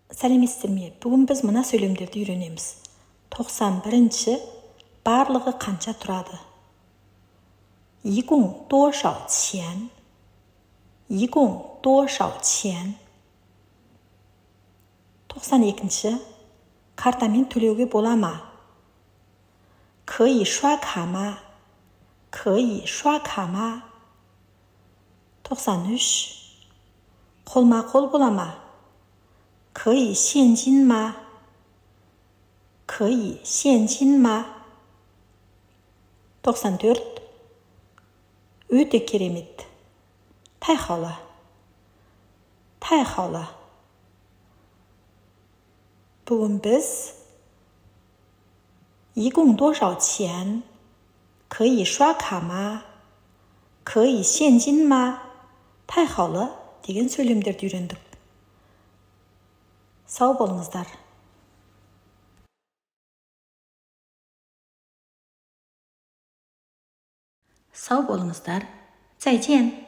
Сәлеметсіздер ме? Бүгін біз мына сөйлемдерді үйренеміз. 91-ші барлығы қанша тұрады? 一共多少钱? 一共多少钱? 92-ші картамен төлеуге бола ма? 可以刷卡吗? 可以刷卡吗? 93 қолма-қол бола ма? 可以现金吗? 可以现金吗? 94 өте керемет. 太好了. 太好了. бүгін біз 一共多少钱? 可以刷卡吗? 可以现金吗? 太好了деген сөйлемдерді үйрендік. Сау болыңыздар. Сау болыңыздар. 再见.